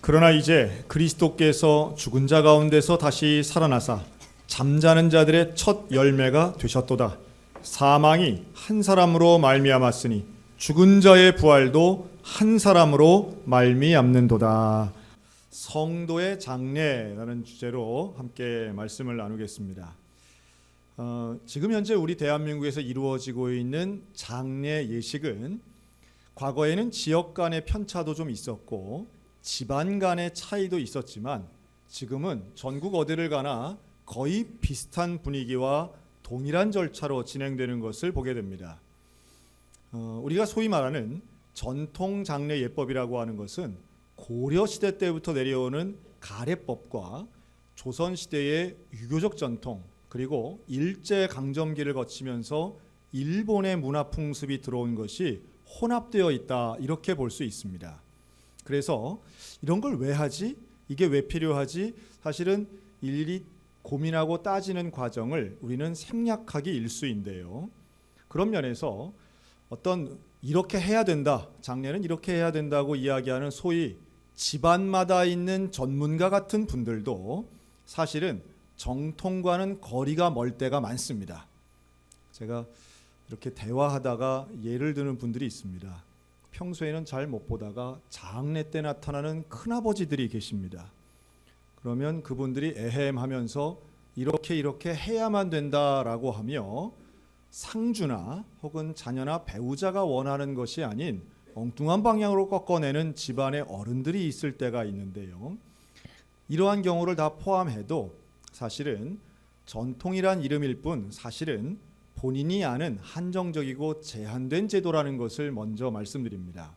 그러나 이제 그리스도께서 죽은 자 가운데서 다시 살아나사 잠자는 자들의 첫 열매가 되셨도다. 사망이 한 사람으로 말미암았으니 죽은 자의 부활도 한 사람으로 말미암는도다. 성도의 장례라는 주제로 함께 말씀을 나누겠습니다. 지금 현재 우리 대한민국에서 이루어지고 있는 장례 예식은 과거에는 지역 간의 편차도 좀 있었고 집안 간의 차이도 있었지만 지금은 전국 어디를 가나 거의 비슷한 분위기와 동일한 절차로 진행되는 것을 보게 됩니다. 우리가 소위 말하는 전통 장례 예법이라고 하는 것은 고려 시대 때부터 내려오는 가례법과 조선 시대의 유교적 전통 그리고 일제 강점기를 거치면서 일본의 문화 풍습이 들어온 것이 혼합되어 있다, 이렇게 볼 수 있습니다. 그래서 이런 걸 왜 하지? 이게 왜 필요하지? 사실은 일일이 고민하고 따지는 과정을 우리는 생략하기 일쑤인데요. 그런 면에서 어떤 이렇게 해야 된다, 장례는 이렇게 해야 된다고 이야기하는 소위 집안마다 있는 전문가 같은 분들도 사실은 정통과는 거리가 멀 때가 많습니다. 제가 이렇게 대화하다가 예를 드는 분들이 있습니다. 평소에는 잘 못 보다가 장례 때 나타나는 큰아버지들이 계십니다. 그러면 그분들이 에헴하면서 이렇게 해야만 된다라고 하며 상주나 혹은 자녀나 배우자가 원하는 것이 아닌 엉뚱한 방향으로 꺾어내는 집안의 어른들이 있을 때가 있는데요. 이러한 경우를 다 포함해도 사실은 전통이란 이름일 뿐 사실은 본인이 아는 한정적이고 제한된 제도라는 것을 먼저 말씀드립니다.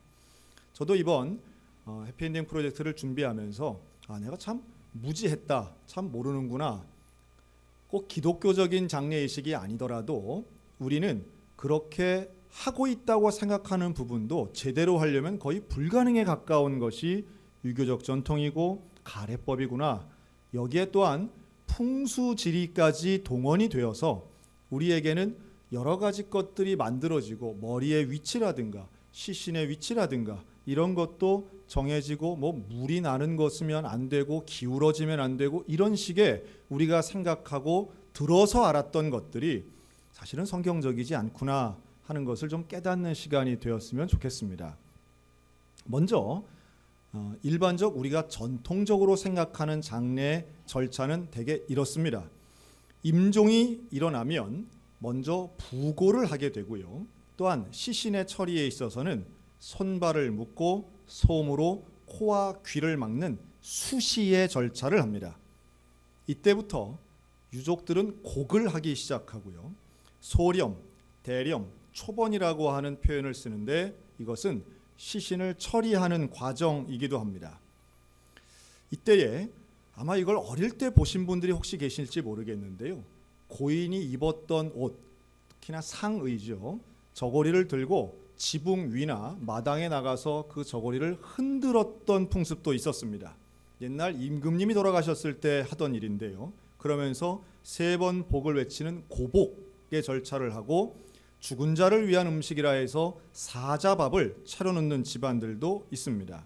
저도 이번 해피엔딩 프로젝트를 준비하면서 내가 참 무지했다, 참 모르는구나. 꼭 기독교적인 장례 예식이 아니더라도 우리는 그렇게 하고 있다고 생각하는 부분도 제대로 하려면 거의 불가능에 가까운 것이 유교적 전통이고 가례법이구나. 여기에 또한 풍수지리까지 동원이 되어서 우리에게는 여러 가지 것들이 만들어지고 머리의 위치라든가 시신의 위치라든가 이런 것도 정해지고 물이 나는 것이면 안 되고 기울어지면 안 되고 이런 식의 우리가 생각하고 들어서 알았던 것들이 사실은 성경적이지 않구나 하는 것을 좀 깨닫는 시간이 되었으면 좋겠습니다. 먼저 일반적 우리가 전통적으로 생각하는 장례 절차는 대개 이렇습니다. 임종이 일어나면 먼저 부고를 하게 되고요. 또한 시신의 처리에 있어서는 손발을 묶고 솜으로 코와 귀를 막는 수시의 절차를 합니다. 이때부터 유족들은 곡을 하기 시작하고요. 소렴, 대렴, 초번이라고 하는 표현을 쓰는데 이것은 시신을 처리하는 과정이기도 합니다. 이때에 아마 이걸 어릴 때 보신 분들이 혹시 계실지 모르겠는데요. 고인이 입었던 옷, 특히나 상의죠. 저고리를 들고 지붕 위나 마당에 나가서 그 저고리를 흔들었던 풍습도 있었습니다. 옛날 임금님이 돌아가셨을 때 하던 일인데요. 그러면서 3번 복을 외치는 고복의 절차를 하고 죽은 자를 위한 음식이라 해서 사자밥을 차려놓는 집안들도 있습니다.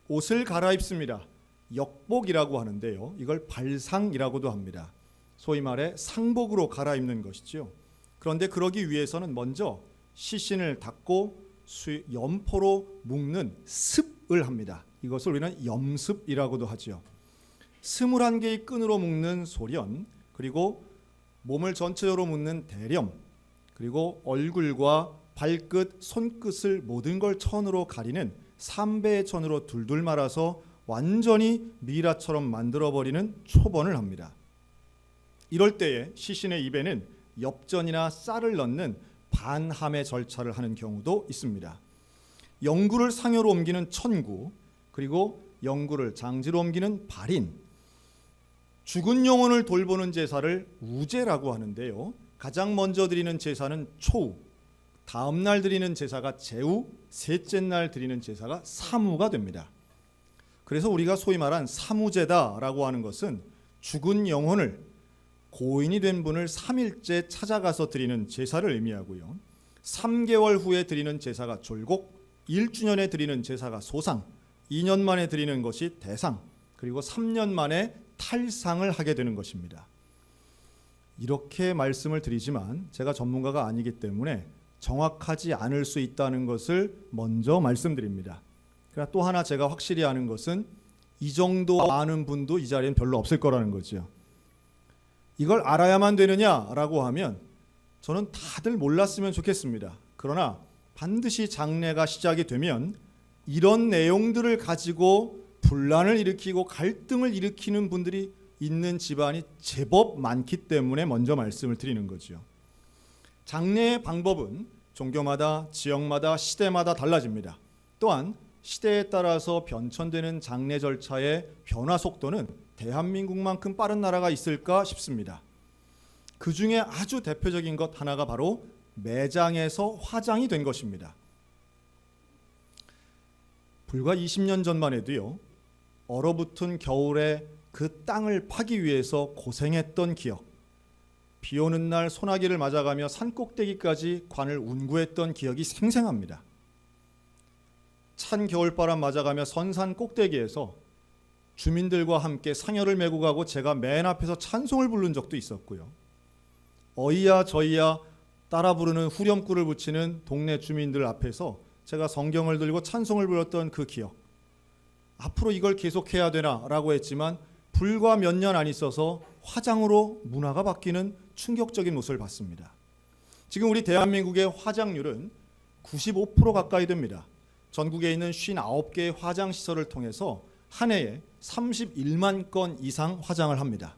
옷을 갈아입습니다. 역복이라고 하는데요. 이걸 발상이라고도 합니다. 소위 말해 상복으로 갈아입는 것이죠. 그런데 그러기 위해서는 먼저 시신을 닦고 염포로 묶는 습을 합니다. 이것을 우리는 염습이라고도 하죠. 21개의 끈으로 묶는 소련, 그리고 몸을 전체적으로 묶는 대렴, 그리고 얼굴과 발끝, 손끝을 모든 걸 천으로 가리는 3배의 천으로 둘둘 말아서 완전히 미라처럼 만들어버리는 초번을 합니다. 이럴 때에 시신의 입에는 엽전이나 쌀을 넣는 반함의 절차를 하는 경우도 있습니다. 영구를 상여로 옮기는 천구, 그리고 영구를 장지로 옮기는 발인, 죽은 영혼을 돌보는 제사를 우제라고 하는데요. 가장 먼저 드리는 제사는 초우, 다음 날 드리는 제사가 제우, 셋째 날 드리는 제사가 사무가 됩니다. 그래서 우리가 소위 말한 사무제다라고 하는 것은 죽은 영혼을 고인이 된 분을 3일째 찾아가서 드리는 제사를 의미하고요. 3개월 후에 드리는 제사가 졸곡, 1주년에 드리는 제사가 소상, 2년 만에 드리는 것이 대상, 그리고 3년 만에 탈상을 하게 되는 것입니다. 이렇게 말씀을 드리지만 제가 전문가가 아니기 때문에 정확하지 않을 수 있다는 것을 먼저 말씀드립니다. 그러나 또 하나 제가 확실히 아는 것은 이 정도 아는 분도 이 자리엔 별로 없을 거라는 거죠. 이걸 알아야만 되느냐라고 하면 저는 다들 몰랐으면 좋겠습니다. 그러나 반드시 장례가 시작이 되면 이런 내용들을 가지고 분란을 일으키고 갈등을 일으키는 분들이 있는 집안이 제법 많기 때문에 먼저 말씀을 드리는 거죠. 장례의 방법은 종교마다, 지역마다, 시대마다 달라집니다. 또한 시대에 따라서 변천되는 장례 절차의 변화 속도는 대한민국만큼 빠른 나라가 있을까 싶습니다. 그 중에 아주 대표적인 것 하나가 바로 매장에서 화장이 된 것입니다. 불과 20년 전만 해도요, 얼어붙은 겨울에 그 땅을 파기 위해서 고생했던 기억, 비 오는 날 소나기를 맞아가며 산꼭대기까지 관을 운구했던 기억이 생생합니다. 찬 겨울바람 맞아가며 선산 꼭대기에서 주민들과 함께 상여를 메고 가고 제가 맨 앞에서 찬송을 부른 적도 있었고요. 어이야 저이야 따라 부르는 후렴구를 붙이는 동네 주민들 앞에서 제가 성경을 들고 찬송을 불렀던 그 기억. 앞으로 이걸 계속해야 되나라고 했지만 불과 몇 년 안 있어서 화장으로 문화가 바뀌는 충격적인 모습을 봤습니다. 지금 우리 대한민국의 화장률은 95% 가까이 됩니다. 전국에 있는 59개의 화장시설을 통해서 한 해에 31만 건 이상 화장을 합니다.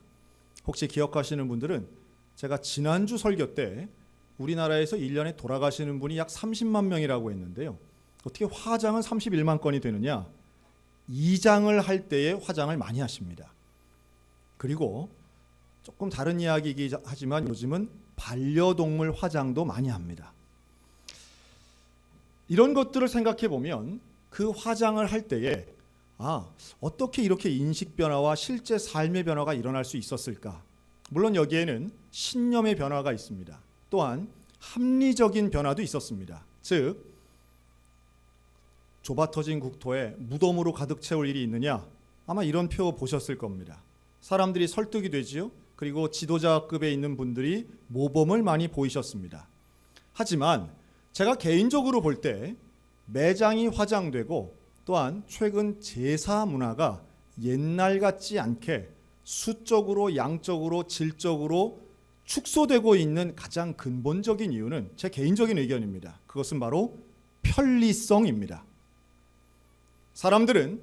혹시 기억하시는 분들은 제가 지난주 설교 때 우리나라에서 1년에 돌아가시는 분이 약 30만 명이라고 했는데요. 어떻게 화장은 31만 건이 되느냐? 이장을 할 때에 화장을 많이 하십니다. 그리고 조금 다른 이야기이긴 하지만 요즘은 반려동물 화장도 많이 합니다. 이런 것들을 생각해 보면 그 화장을 할 때에 어떻게 이렇게 인식 변화와 실제 삶의 변화가 일어날 수 있었을까? 물론 여기에는 신념의 변화가 있습니다. 또한 합리적인 변화도 있었습니다. 즉 좁아터진 국토에 무덤으로 가득 채울 일이 있느냐? 아마 이런 표 보셨을 겁니다. 사람들이 설득이 되지요. 그리고 지도자급에 있는 분들이 모범을 많이 보이셨습니다. 하지만 제가 개인적으로 볼 때 매장이 화장되고 또한 최근 제사 문화가 옛날 같지 않게 수적으로 양적으로 질적으로 축소되고 있는 가장 근본적인 이유는 제 개인적인 의견입니다. 그것은 바로 편리성입니다. 사람들은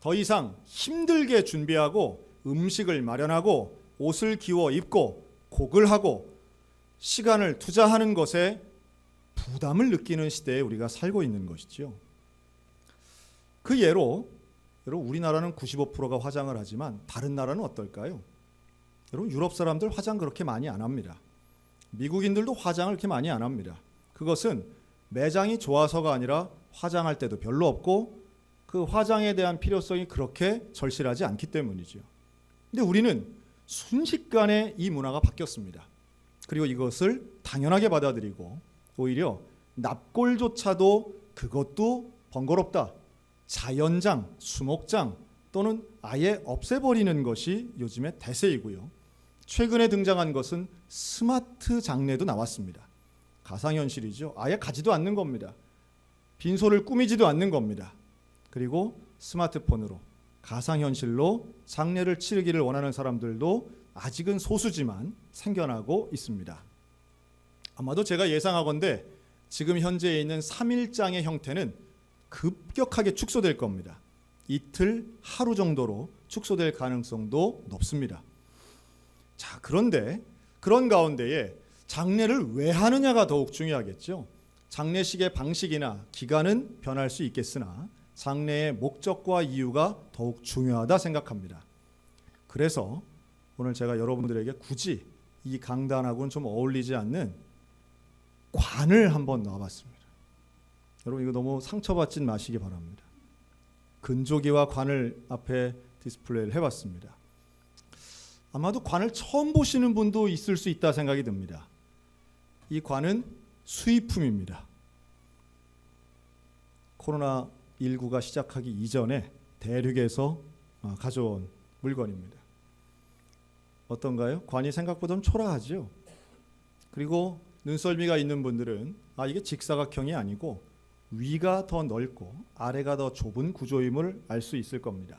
더 이상 힘들게 준비하고 음식을 마련하고 옷을 기워 입고 곡을 하고 시간을 투자하는 것에 부담을 느끼는 시대에 우리가 살고 있는 것이죠. 그 예로 여러분 우리나라는 95%가 화장을 하지만 다른 나라는 어떨까요? 여러분 유럽 사람들 화장 그렇게 많이 안 합니다. 미국인들도 화장을 그렇게 많이 안 합니다. 그것은 매장이 좋아서가 아니라 화장할 때도 별로 없고 그 화장에 대한 필요성이 그렇게 절실하지 않기 때문이죠. 근데 우리는 순식간에 이 문화가 바뀌었습니다. 그리고 이것을 당연하게 받아들이고 오히려 납골조차도 그것도 번거롭다. 자연장, 수목장 또는 아예 없애버리는 것이 요즘의 대세이고요. 최근에 등장한 것은 스마트 장례도 나왔습니다. 가상현실이죠. 아예 가지도 않는 겁니다. 빈소를 꾸미지도 않는 겁니다. 그리고 스마트폰으로 가상현실로 장례를 치르기를 원하는 사람들도 아직은 소수지만 생겨나고 있습니다. 아마도 제가 예상하건대 지금 현재 있는 3일장의 형태는 급격하게 축소될 겁니다. 이틀, 하루 정도로 축소될 가능성도 높습니다. 자, 그런데 그런 가운데에 장례를 왜 하느냐가 더욱 중요하겠죠. 장례식의 방식이나 기간은 변할 수 있겠으나 장례의 목적과 이유가 더욱 중요하다 생각합니다. 그래서 오늘 제가 여러분들에게 굳이 이 강단하고는 좀 어울리지 않는 관을 한번 놔봤습니다. 여러분 이거 너무 상처받지 마시기 바랍니다. 근조기와 관을 앞에 디스플레이를 해봤습니다. 아마도 관을 처음 보시는 분도 있을 수 있다 생각이 듭니다. 이 관은 수입품입니다. 코로나 인구가 시작하기 이전에 대륙에서 가져온 물건입니다. 어떤가요? 관이 생각보다 좀 초라하죠. 그리고 눈썰미가 있는 분들은 이게 직사각형이 아니고 위가 더 넓고 아래가 더 좁은 구조임을 알 수 있을 겁니다.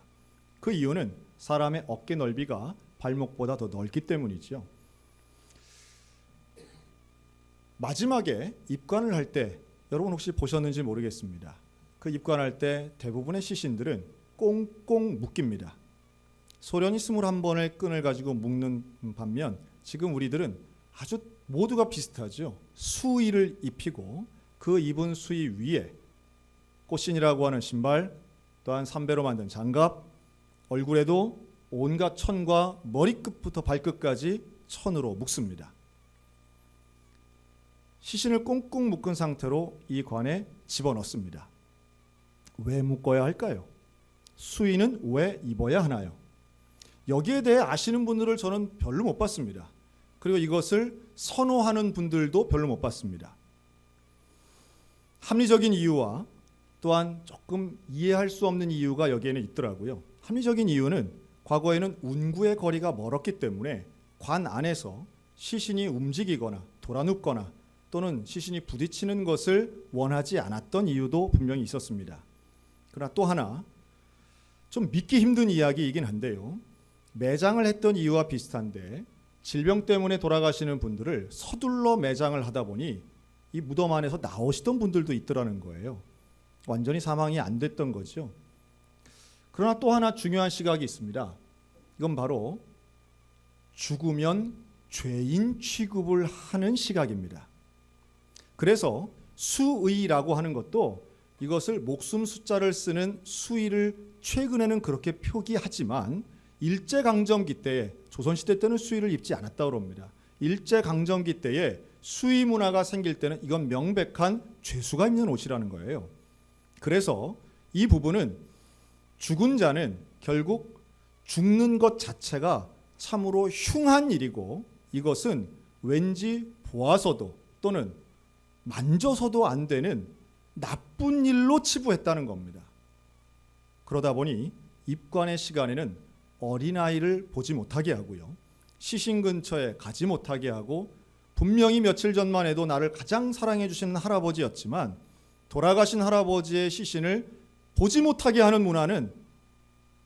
그 이유는 사람의 어깨 넓이가 발목보다 더 넓기 때문이죠. 마지막에 입관을 할 때 여러분 혹시 보셨는지 모르겠습니다. 그 입관할 때 대부분의 시신들은 꽁꽁 묶입니다. 소련이 21번의 끈을 가지고 묶는 반면 지금 우리들은 아주 모두가 비슷하죠. 수의를 입히고 그 입은 수의 위에 꽃신이라고 하는 신발, 또한 삼배로 만든 장갑, 얼굴에도 온갖 천과 머리끝부터 발끝까지 천으로 묶습니다. 시신을 꽁꽁 묶은 상태로 이 관에 집어넣습니다. 왜 묶어야 할까요? 수의는 왜 입어야 하나요? 여기에 대해 아시는 분들을 저는 별로 못 봤습니다. 그리고 이것을 선호하는 분들도 별로 못 봤습니다. 합리적인 이유와 또한 조금 이해할 수 없는 이유가 여기에는 있더라고요. 합리적인 이유는 과거에는 운구의 거리가 멀었기 때문에 관 안에서 시신이 움직이거나 돌아눕거나 또는 시신이 부딪히는 것을 원하지 않았던 이유도 분명히 있었습니다. 그러나 또 하나 좀 믿기 힘든 이야기이긴 한데요. 매장을 했던 이유와 비슷한데 질병 때문에 돌아가시는 분들을 서둘러 매장을 하다 보니 이 무덤 안에서 나오시던 분들도 있더라는 거예요. 완전히 사망이 안 됐던 거죠. 그러나 또 하나 중요한 시각이 있습니다. 이건 바로 죽으면 죄인 취급을 하는 시각입니다. 그래서 수의라고 하는 것도 이것을 목숨 숫자를 쓰는 수의를 최근에는 그렇게 표기하지만 일제강점기 때에 조선시대 때는 수의를 입지 않았다고 합니다. 일제강점기 때에 수의 문화가 생길 때는 이건 명백한 죄수가 입는 옷이라는 거예요. 그래서 이 부분은 죽은 자는 결국 죽는 것 자체가 참으로 흉한 일이고 이것은 왠지 보아서도 또는 만져서도 안 되는 나쁜 일로 치부했다는 겁니다. 그러다 보니 입관의 시간에는 어린아이를 보지 못하게 하고요. 시신 근처에 가지 못하게 하고 분명히 며칠 전만 해도 나를 가장 사랑해 주시는 할아버지였지만 돌아가신 할아버지의 시신을 보지 못하게 하는 문화는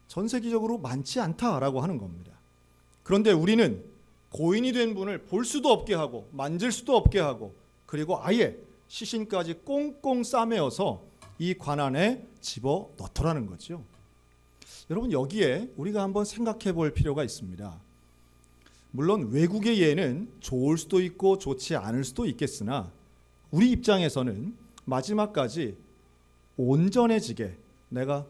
전 세계적으로 많지 않다라고 하는 겁니다. 그런데 우리는 고인이 된 분을 볼 수도 없게 하고 만질 수도 없게 하고 그리고 아예 시신까지 꽁꽁 싸매어서 이 관 안에 집어 넣더라는 거죠. 여러분 여기에 우리가 한번 생각해 볼 필요가 있습니다. 물론 외국의 예는 좋을 수도 있고 좋지 않을 수도 있겠으나 우리 입장에서는 마지막까지 온전해지게 내가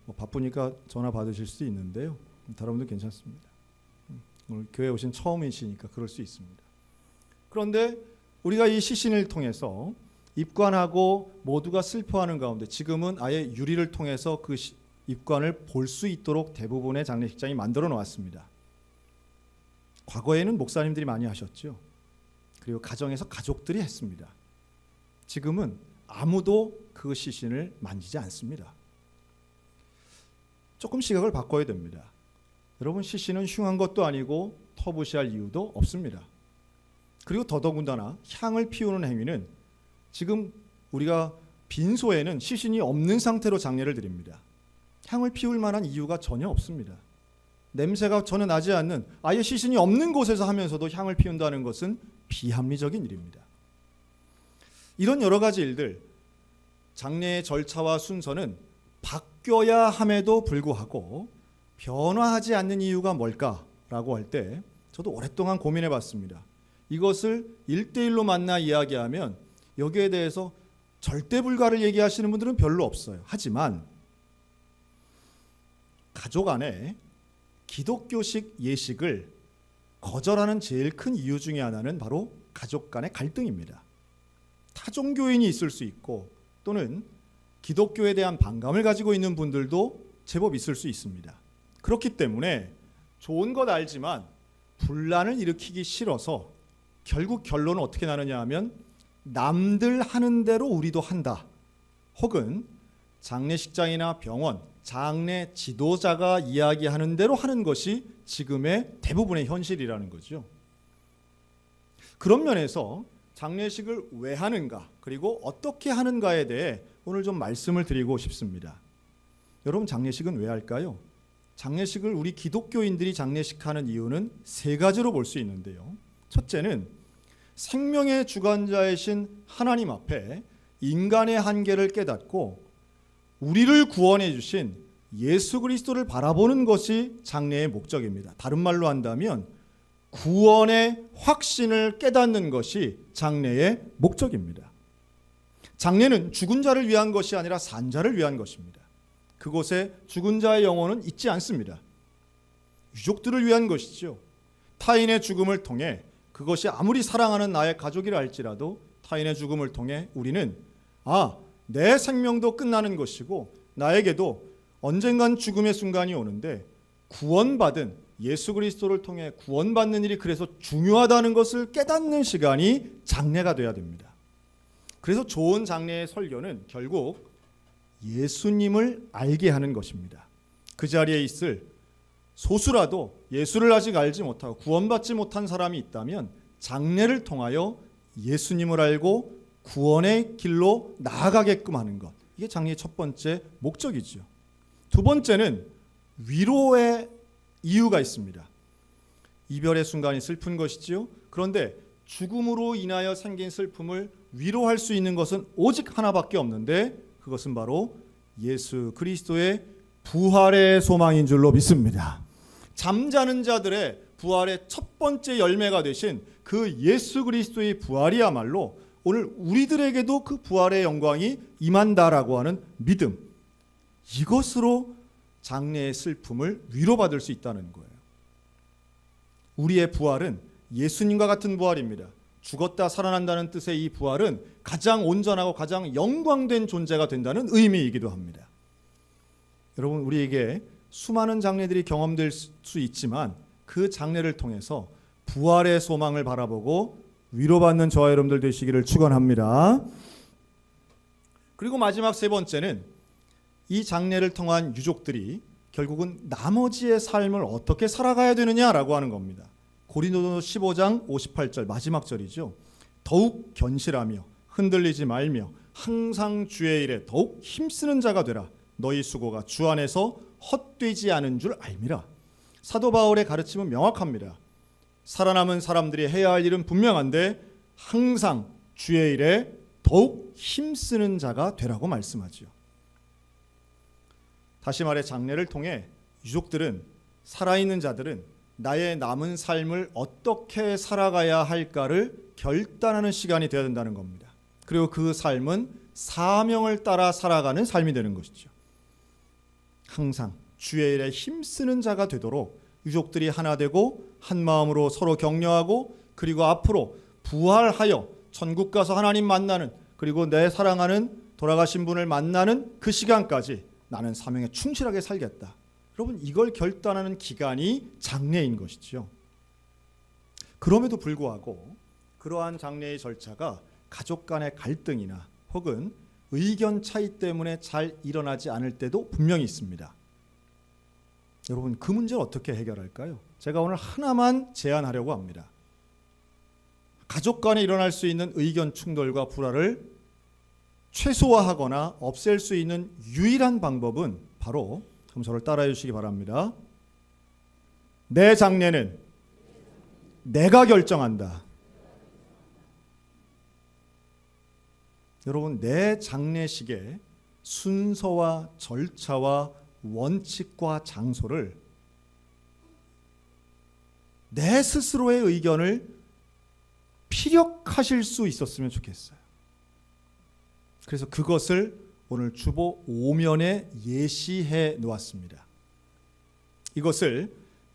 뭐 바쁘니까 전화 받으실 수도 있는데요. 다른 분들 괜찮습니다. 오늘 교회 오신 처음이시니까 그럴 수 있습니다. 그런데 우리가 이 시신을 통해서 입관하고 모두가 슬퍼하는 가운데 지금은 아예 유리를 통해서 그 입관을 볼 수 있도록 대부분의 장례식장이 만들어 놓았습니다. 과거에는 목사님들이 많이 하셨죠. 그리고 가정에서 가족들이 했습니다. 지금은 아무도 그 시신을 만지지 않습니다. 조금 시각을 바꿔야 됩니다. 여러분 시신은 흉한 것도 아니고 터부시할 이유도 없습니다. 그리고 더더군다나 향을 피우는 행위는 지금 우리가 빈소에는 시신이 없는 상태로 장례를 드립니다. 향을 피울 만한 이유가 전혀 없습니다. 냄새가 전혀 나지 않는 아예 시신이 없는 곳에서 하면서도 향을 피운다는 것은 비합리적인 일입니다. 이런 여러 가지 일들, 장례의 절차와 순서는 바뀌어야 함에도 불구하고 변화하지 않는 이유가 뭘까라고 할 때 저도 오랫동안 고민해 봤습니다. 이것을 1대1로 만나 이야기하면 여기에 대해서 절대 불가를 얘기하시는 분들은 별로 없어요. 하지만 가족 안에 기독교식 예식을 거절하는 제일 큰 이유 중에 하나는 바로 가족 간의 갈등입니다. 타종교인이 있을 수 있고 또는 기독교에 대한 반감을 가지고 있는 분들도 제법 있을 수 있습니다. 그렇기 때문에 좋은 것 알지만 분란을 일으키기 싫어서 결국 결론은 어떻게 나느냐 하면 남들 하는 대로 우리도 한다. 혹은 장례식장이나 병원, 장례 지도자가 이야기하는 대로 하는 것이 지금의 대부분의 현실이라는 거죠. 그런 면에서 장례식을 왜 하는가, 그리고 어떻게 하는가에 대해 오늘 좀 말씀을 드리고 싶습니다. 여러분, 장례식은 왜 할까요? 장례식을 우리 기독교인들이 장례식하는 이유는 세 가지로 볼 수 있는데요. 첫째는 생명의 주관자이신 하나님 앞에 인간의 한계를 깨닫고 우리를 구원해 주신 예수 그리스도를 바라보는 것이 장례의 목적입니다. 다른 말로 한다면 구원의 확신을 깨닫는 것이 장례의 목적입니다. 장례는 죽은 자를 위한 것이 아니라 산 자를 위한 것입니다. 그곳에 죽은 자의 영혼은 있지 않습니다. 유족들을 위한 것이죠. 타인의 죽음을 통해, 그것이 아무리 사랑하는 나의 가족이라 할지라도 타인의 죽음을 통해 우리는 내 생명도 끝나는 것이고 나에게도 언젠간 죽음의 순간이 오는데 구원받은 예수 그리스도를 통해 구원받는 일이 그래서 중요하다는 것을 깨닫는 시간이 장례가 돼야 됩니다. 그래서 좋은 장례의 설교는 결국 예수님을 알게 하는 것입니다. 그 자리에 있을 소수라도 예수를 아직 알지 못하고 구원받지 못한 사람이 있다면 장례를 통하여 예수님을 알고 구원의 길로 나아가게끔 하는 것, 이게 장례의 첫 번째 목적이죠. 두 번째는 위로의 이유가 있습니다. 이별의 순간이 슬픈 것이지요. 그런데 죽음으로 인하여 생긴 슬픔을 위로할 수 있는 것은 오직 하나밖에 없는데 그것은 바로 예수 그리스도의 부활의 소망인 줄로 믿습니다. 잠자는 자들의 부활의 첫 번째 열매가 되신 그 예수 그리스도의 부활이야말로 오늘 우리들에게도 그 부활의 영광이 임한다라고 하는 믿음, 이것으로 장례의 슬픔을 위로받을 수 있다는 거예요. 우리의 부활은 예수님과 같은 부활입니다. 죽었다 살아난다는 뜻의 이 부활은 가장 온전하고 가장 영광된 존재가 된다는 의미이기도 합니다. 여러분, 우리에게 수많은 장례들이 경험될 수 있지만 그 장례를 통해서 부활의 소망을 바라보고 위로받는 저와 여러분들 되시기를 축원합니다. 그리고 마지막 세 번째는 이 장례를 통한 유족들이 결국은 나머지의 삶을 어떻게 살아가야 되느냐라고 하는 겁니다. 고린도서 15장 58절 마지막 절이죠. 더욱 견실하며 흔들리지 말며 항상 주의 일에 더욱 힘쓰는 자가 되라. 너희 수고가 주 안에서 헛되지 않은 줄 알미라. 사도 바울의 가르침은 명확합니다. 살아남은 사람들이 해야 할 일은 분명한데 항상 주의 일에 더욱 힘쓰는 자가 되라고 말씀하지요. 다시 말해 장례를 통해 유족들은, 살아있는 자들은 나의 남은 삶을 어떻게 살아가야 할까를 결단하는 시간이 되어야 된다는 겁니다. 그리고 그 삶은 사명을 따라 살아가는 삶이 되는 것이죠. 항상 주의 일에 힘쓰는 자가 되도록 유족들이 하나 되고 한 마음으로 서로 격려하고, 그리고 앞으로 부활하여 천국 가서 하나님 만나는, 그리고 내 사랑하는 돌아가신 분을 만나는 그 시간까지 나는 사명에 충실하게 살겠다. 여러분, 이걸 결단하는 기간이 장례인 것이죠. 그럼에도 불구하고 그러한 장례의 절차가 가족 간의 갈등이나 혹은 의견 차이 때문에 잘 일어나지 않을 때도 분명히 있습니다. 여러분, 그 문제를 어떻게 해결할까요? 제가 오늘 하나만 제안하려고 합니다. 가족 간에 일어날 수 있는 의견 충돌과 불화를 최소화하거나 없앨 수 있는 유일한 방법은 바로, 그럼 저를 따라해 주시기 바랍니다. 내 장례는 내가 결정한다. 여러분, 내 장례식의 순서와 절차와 원칙과 장소를 내 스스로의 의견을 피력하실 수 있었으면 좋겠어요. 그래서 그것을 오늘 주보 5면에 예시해 놓았습니다. 이것을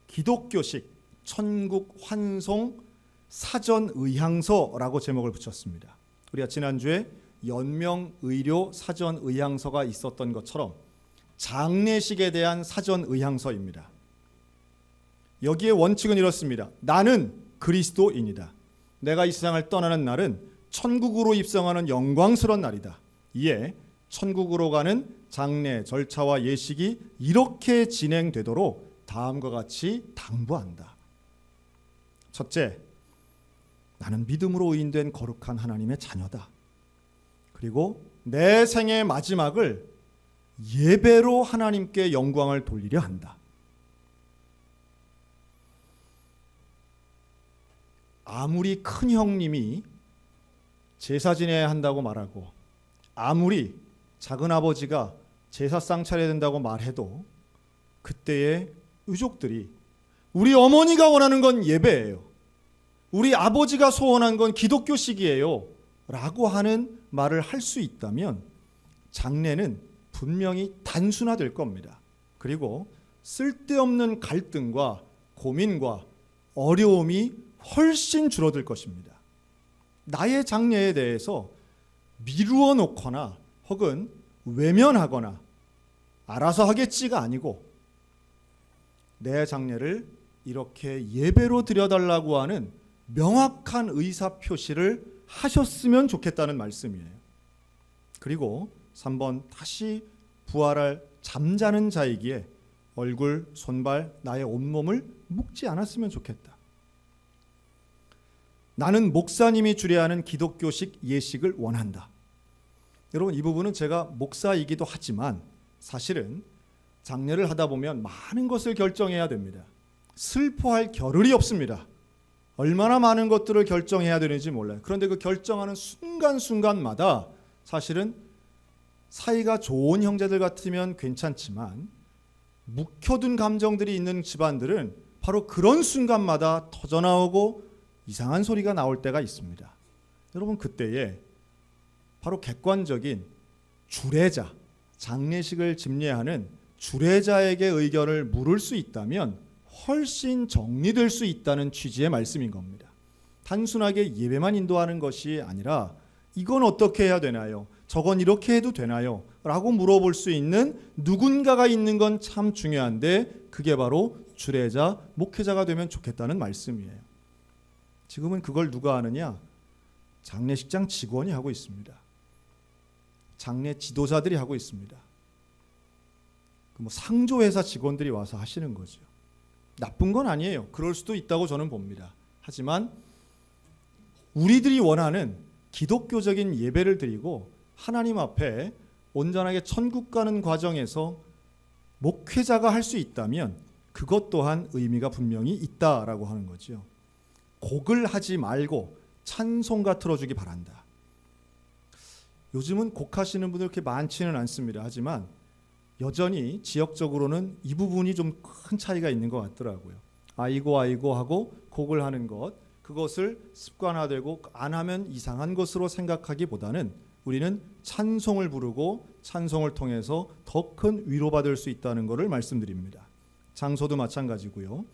기독교식 천국 환송 사전 의향서라고 제목을 붙였습니다. 우리가 지난주에 연명 의료 사전 의향서가 있었던 것처럼 장례식에 대한 사전 의향서입니다. 여기에 원칙은 이렇습니다. 나는 그리스도인이다. 내가 이 세상을 떠나는 날은 천국으로 입성하는 영광스러운 날이다. 이에 천국으로 가는 장례 절차와 예식이 이렇게 진행되도록 다음과 같이 당부한다. 첫째, 나는 믿음으로 의인된 거룩한 하나님의 자녀다. 그리고 내 생의 마지막을 예배로 하나님께 영광을 돌리려 한다. 아무리 큰 형님이 제사 지내야 한다고 말하고 아무리 작은 아버지가 제사상 차려야 된다고 말해도 그때의 유족들이 우리 어머니가 원하는 건 예배예요. 우리 아버지가 소원한 건 기독교식이에요. 라고 하는 말을 할 수 있다면 장례는 분명히 단순화될 겁니다. 그리고 쓸데없는 갈등과 고민과 어려움이 훨씬 줄어들 것입니다. 나의 장례에 대해서 미루어 놓거나 혹은 외면하거나 알아서 하겠지가 아니고 내 장례를 이렇게 예배로 드려달라고 하는 명확한 의사표시를 하셨으면 좋겠다는 말씀이에요. 그리고 3번, 다시 부활할 잠자는 자이기에 얼굴, 손발, 나의 온몸을 묶지 않았으면 좋겠다. 나는 목사님이 주례하는 기독교식 예식을 원한다. 여러분, 이 부분은 제가 목사이기도 하지만 사실은 장례를 하다 보면 많은 것을 결정해야 됩니다. 슬퍼할 겨를이 없습니다. 얼마나 많은 것들을 결정해야 되는지 몰라요. 그런데 그 결정하는 순간순간마다 사실은 사이가 좋은 형제들 같으면 괜찮지만 묵혀둔 감정들이 있는 집안들은 바로 그런 순간마다 터져나오고 이상한 소리가 나올 때가 있습니다. 여러분, 그때에 바로 객관적인 주례자, 장례식을 집례하는 주례자에게 의견을 물을 수 있다면 훨씬 정리될 수 있다는 취지의 말씀인 겁니다. 단순하게 예배만 인도하는 것이 아니라 이건 어떻게 해야 되나요? 저건 이렇게 해도 되나요? 라고 물어볼 수 있는 누군가가 있는 건 참 중요한데 그게 바로 주례자, 목회자가 되면 좋겠다는 말씀이에요. 지금은 그걸 누가 하느냐? 장례식장 직원이 하고 있습니다. 장례 지도자들이 하고 있습니다. 상조회사 직원들이 와서 하시는 거죠. 나쁜 건 아니에요. 그럴 수도 있다고 저는 봅니다. 하지만 우리들이 원하는 기독교적인 예배를 드리고 하나님 앞에 온전하게 천국 가는 과정에서 목회자가 할 수 있다면 그것 또한 의미가 분명히 있다라고 하는 거죠. 곡을 하지 말고 찬송가 틀어주기 바란다. 요즘은 곡하시는 분들 그렇게 많지는 않습니다. 하지만 여전히 지역적으로는 이 부분이 좀 큰 차이가 있는 것 같더라고요. 아이고 아이고 하고 곡을 하는 것, 그것을 습관화되고 안 하면 이상한 것으로 생각하기보다는 우리는 찬송을 부르고 찬송을 통해서 더 큰 위로받을 수 있다는 것을 말씀드립니다. 장소도 마찬가지고요.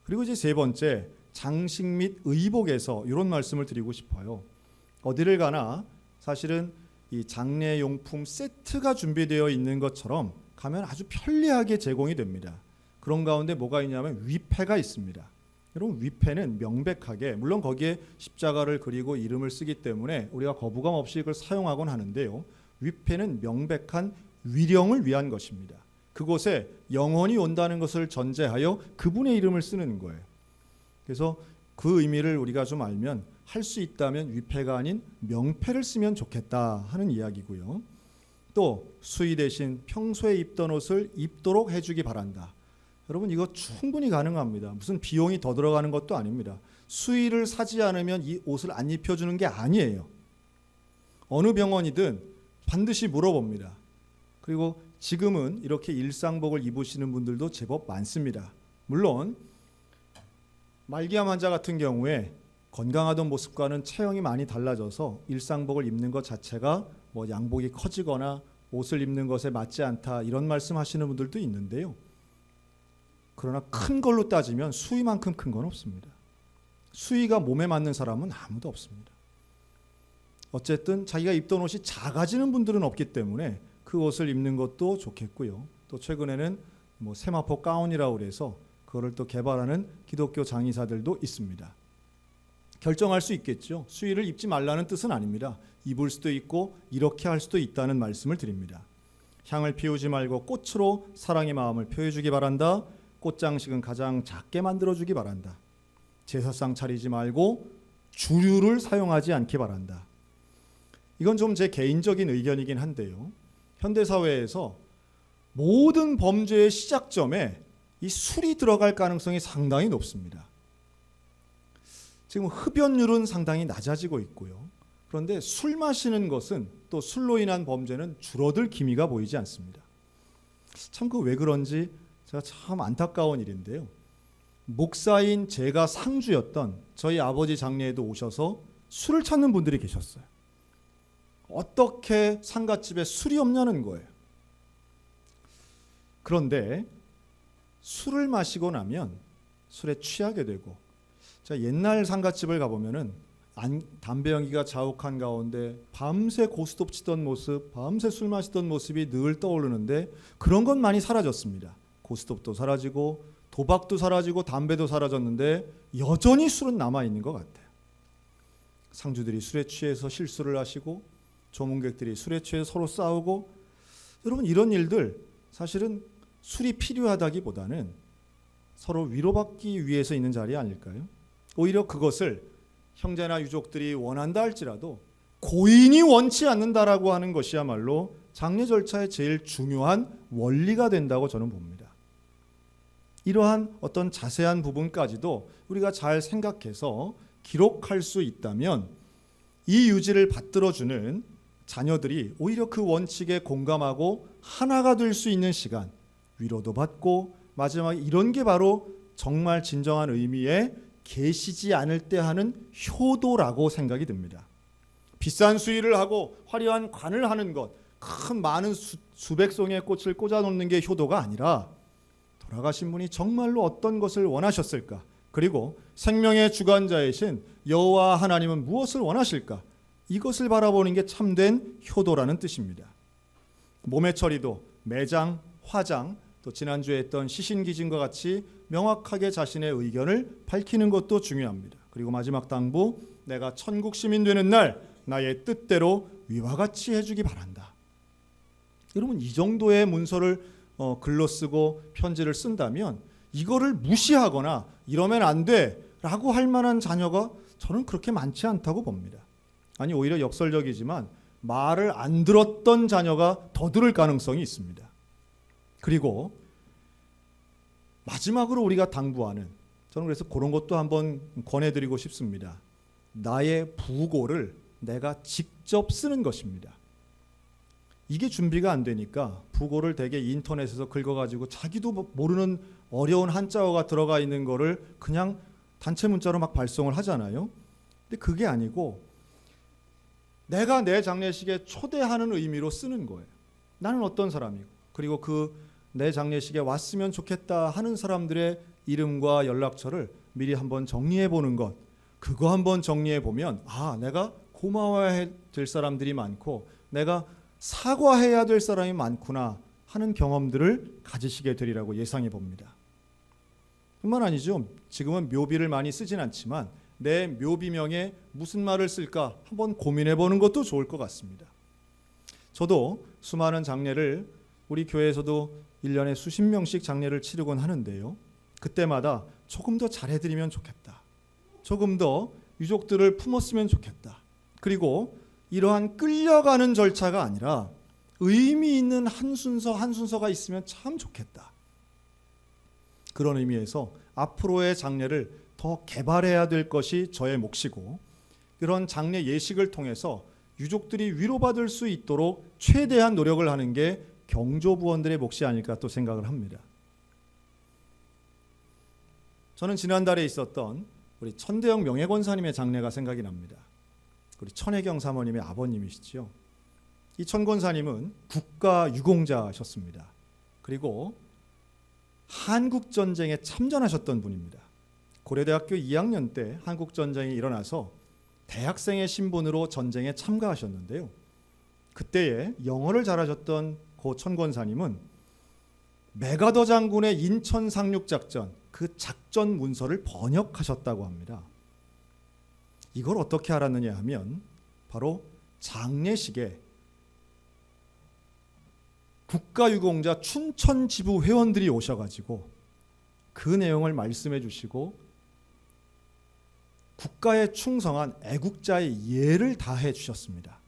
그리고 이제 세 번째, 장식 및 의복에서 이런 말씀을 드리고 싶어요. 어디를 가나 사실은 이 장례용품 세트가 준비되어 있는 것처럼 가면 아주 편리하게 제공이 됩니다. 그런 가운데 뭐가 있냐면 위패가 있습니다. 여러분, 위패는 명백하게, 물론 거기에 십자가를 그리고 이름을 쓰기 때문에 우리가 거부감 없이 이걸 사용하곤 하는데요. 위패는 명백한 위령을 위한 것입니다. 그곳에 영혼이 온다는 것을 전제하여 그분의 이름을 쓰는 거예요. 그래서 그 의미를 우리가 좀 알면 할 수 있다면 위패가 아닌 명패를 쓰면 좋겠다 하는 이야기고요. 또 수의 대신 평소에 입던 옷을 입도록 해주기 바란다. 여러분, 이거 충분히 가능합니다. 무슨 비용이 더 들어가는 것도 아닙니다. 수의를 사지 않으면 이 옷을 안 입혀주는 게 아니에요. 어느 병원이든 반드시 물어봅니다. 그리고 지금은 이렇게 일상복을 입으시는 분들도 제법 많습니다. 물론 말기암 환자 같은 경우에 건강하던 모습과는 체형이 많이 달라져서 일상복을 입는 것 자체가 뭐 양복이 커지거나 옷을 입는 것에 맞지 않다 이런 말씀하시는 분들도 있는데요. 그러나 큰 걸로 따지면 수의만큼 큰 건 없습니다. 수의가 몸에 맞는 사람은 아무도 없습니다. 어쨌든 자기가 입던 옷이 작아지는 분들은 없기 때문에 그 옷을 입는 것도 좋겠고요. 또 최근에는 뭐 세마포 가운이라고 그래서 그거를 또 개발하는 기독교 장의사들도 있습니다. 결정할 수 있겠죠. 수의를 입지 말라는 뜻은 아닙니다. 입을 수도 있고 이렇게 할 수도 있다는 말씀을 드립니다. 향을 피우지 말고 꽃으로 사랑의 마음을 표해주기 바란다. 꽃장식은 가장 작게 만들어주기 바란다. 제사상 차리지 말고 주류를 사용하지 않기 바란다. 이건 좀 제 개인적인 의견이긴 한데요. 현대사회에서 모든 범죄의 시작점에 이 술이 들어갈 가능성이 상당히 높습니다. 지금 흡연율은 상당히 낮아지고 있고요. 그런데 술 마시는 것은 또 술로 인한 범죄는 줄어들 기미가 보이지 않습니다. 참 그 왜 그런지 제가 참 안타까운 일인데요. 목사인 제가 상주였던 저희 아버지 장례에도 오셔서 술을 찾는 분들이 계셨어요. 어떻게 상갓집에 술이 없냐는 거예요. 그런데 술을 마시고 나면 술에 취하게 되고, 제가 옛날 상갓집을 가보면은 담배 연기가 자욱한 가운데 밤새 고스톱 치던 모습, 밤새 술 마시던 모습이 늘 떠오르는데 그런 건 많이 사라졌습니다. 고스톱도 사라지고 도박도 사라지고 담배도 사라졌는데 여전히 술은 남아있는 것 같아요. 상주들이 술에 취해서 실수를 하시고 조문객들이 술에 취해 서로 싸우고, 여러분 이런 일들 사실은 술이 필요하다기보다는 서로 위로받기 위해서 있는 자리 아닐까요? 오히려 그것을 형제나 유족들이 원한다 할지라도 고인이 원치 않는다라고 하는 것이야말로 장례 절차의 제일 중요한 원리가 된다고 저는 봅니다. 이러한 어떤 자세한 부분까지도 우리가 잘 생각해서 기록할 수 있다면 이 유지를 받들어주는 자녀들이 오히려 그 원칙에 공감하고 하나가 될 수 있는 시간, 위로도 받고 마지막에 이런 게 바로 정말 진정한 의미의 계시지 않을 때 하는 효도라고 생각이 듭니다. 비싼 수의를 하고 화려한 관을 하는 것, 큰 많은 수백 송이의 꽃을 꽂아놓는 게 효도가 아니라 돌아가신 분이 정말로 어떤 것을 원하셨을까? 그리고 생명의 주관자이신 여호와 하나님은 무엇을 원하실까? 이것을 바라보는 게 참된 효도라는 뜻입니다. 몸의 처리도 매장, 화장, 또 지난주에 했던 시신기증과 같이 명확하게 자신의 의견을 밝히는 것도 중요합니다. 그리고 마지막 당부, 내가 천국 시민 되는 날 나의 뜻대로 위와 같이 해주기 바란다. 여러분 이 정도의 문서를 글로 쓰고 편지를 쓴다면 이거를 무시하거나 이러면 안 돼라고 할 만한 자녀가 저는 그렇게 많지 않다고 봅니다. 아니 오히려 역설적이지만 말을 안 들었던 자녀가 더 들을 가능성이 있습니다. 그리고 마지막으로 우리가 당부하는, 저는 그래서 그런 것도 한번 권해드리고 싶습니다. 나의 부고를 내가 직접 쓰는 것입니다. 이게 준비가 안 되니까 부고를 되게 인터넷에서 긁어가지고 자기도 모르는 어려운 한자어가 들어가 있는 거를 그냥 단체 문자로 막 발송을 하잖아요. 근데 그게 아니고 내가 내 장례식에 초대하는 의미로 쓰는 거예요. 나는 어떤 사람이고, 그리고 그 내 장례식에 왔으면 좋겠다 하는 사람들의 이름과 연락처를 미리 한번 정리해 보는 것, 그거 한번 정리해 보면 내가 고마워해야 될 사람들이 많고 내가 사과해야 될 사람이 많구나 하는 경험들을 가지시게 되리라고 예상해 봅니다. 뿐만 아니죠. 지금은 묘비를 많이 쓰진 않지만 내 묘비명에 무슨 말을 쓸까 한번 고민해 보는 것도 좋을 것 같습니다. 저도 수많은 장례를 우리 교회에서도 1년에 수십 명씩 장례를 치르곤 하는데요. 그때마다 조금 더 잘해드리면 좋겠다. 조금 더 유족들을 품었으면 좋겠다. 그리고 이러한 끌려가는 절차가 아니라 의미 있는 한 순서가 있으면 참 좋겠다. 그런 의미에서 앞으로의 장례를 더 개발해야 될 것이 저의 몫이고, 그런 장례 예식을 통해서 유족들이 위로받을 수 있도록 최대한 노력을 하는 게 경조부원들의 몫이 아닐까 또 생각을 합니다. 저는 지난달에 있었던 우리 천대영 명예권사님의 장례가 생각이 납니다. 우리 천혜경 사모님의 아버님이시죠. 이 천권사님은 국가 유공자셨습니다. 그리고 한국전쟁에 참전하셨던 분입니다. 고려대학교 2학년 때 한국전쟁이 일어나서 대학생의 신분으로 전쟁에 참가하셨는데요. 그때에 영어를 잘하셨던 고 천권사님은 메가더 장군의 인천 상륙작전, 그 작전 문서를 번역하셨다고 합니다. 이걸 어떻게 알았느냐 하면 바로 장례식에 국가유공자 춘천지부 회원들이 오셔가지고 그 내용을 말씀해 주시고 국가에 충성한 애국자의 예를 다해 주셨습니다.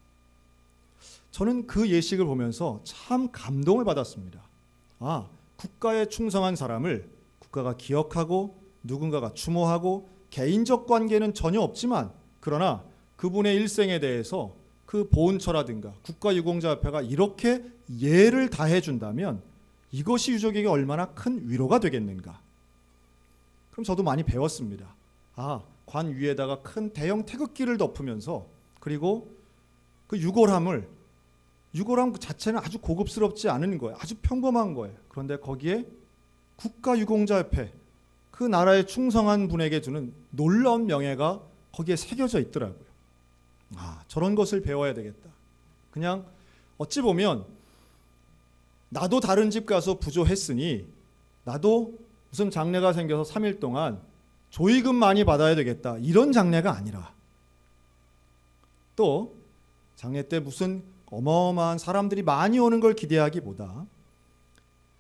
저는 그 예식을 보면서 참 감동을 받았습니다. 아, 국가에 충성한 사람을 국가가 기억하고 누군가가 추모하고 개인적 관계는 전혀 없지만 그러나 그분의 일생에 대해서 그 보훈처라든가 국가유공자협회가 이렇게 예를 다해 준다면 이것이 유족에게 얼마나 큰 위로가 되겠는가. 그럼 저도 많이 배웠습니다. 아, 관 위에다가 큰 대형 태극기를 덮으면서 그리고 그 유골함 자체는 아주 고급스럽지 않은 거예요. 아주 평범한 거예요. 그런데 거기에 국가유공자협회 그 나라에 충성한 분에게 주는 놀라운 명예가 거기에 새겨져 있더라고요. 아, 저런 것을 배워야 되겠다. 그냥 어찌 보면 나도 다른 집 가서 부조했으니 나도 무슨 장례가 생겨서 3일 동안 조의금 많이 받아야 되겠다. 이런 장례가 아니라 또 장례 때 무슨 어마어마한 사람들이 많이 오는 걸 기대하기보다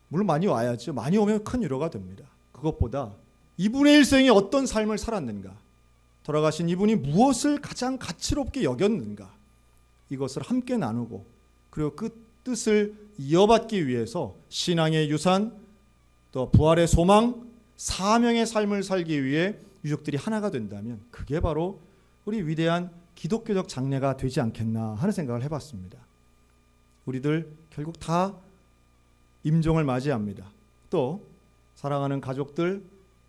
물론 많이 와야죠. 많이 오면 큰 위로가 됩니다. 그것보다 이분의 일생이 어떤 삶을 살았는가, 돌아가신 이분이 무엇을 가장 가치롭게 여겼는가, 이것을 함께 나누고 그리고 그 뜻을 이어받기 위해서 신앙의 유산, 또 부활의 소망, 사명의 삶을 살기 위해 유족들이 하나가 된다면 그게 바로 우리 위대한 기독교적 장례가 되지 않겠나 하는 생각을 해봤습니다. 우리들 결국 다 임종을 맞이합니다. 또 사랑하는 가족들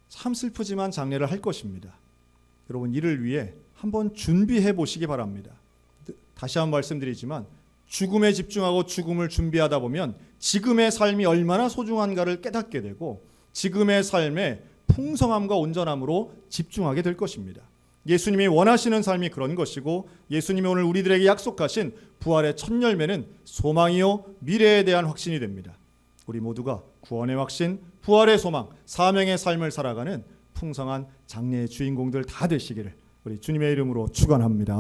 참 슬프지만 장례를 할 것입니다. 여러분 이를 위해 한번 준비해 보시기 바랍니다. 다시 한번 말씀드리지만 죽음에 집중하고 죽음을 준비하다 보면 지금의 삶이 얼마나 소중한가를 깨닫게 되고 지금의 삶의 풍성함과 온전함으로 집중하게 될 것입니다. 예수님이 원하시는 삶이 그런 것이고 예수님이 오늘 우리들에게 약속하신 부활의 첫 열매는 소망이요 미래에 대한 확신이 됩니다. 우리 모두가 구원의 확신, 부활의 소망, 사명의 삶을 살아가는 풍성한 장래의 주인공들 다 되시기를 우리 주님의 이름으로 축원합니다.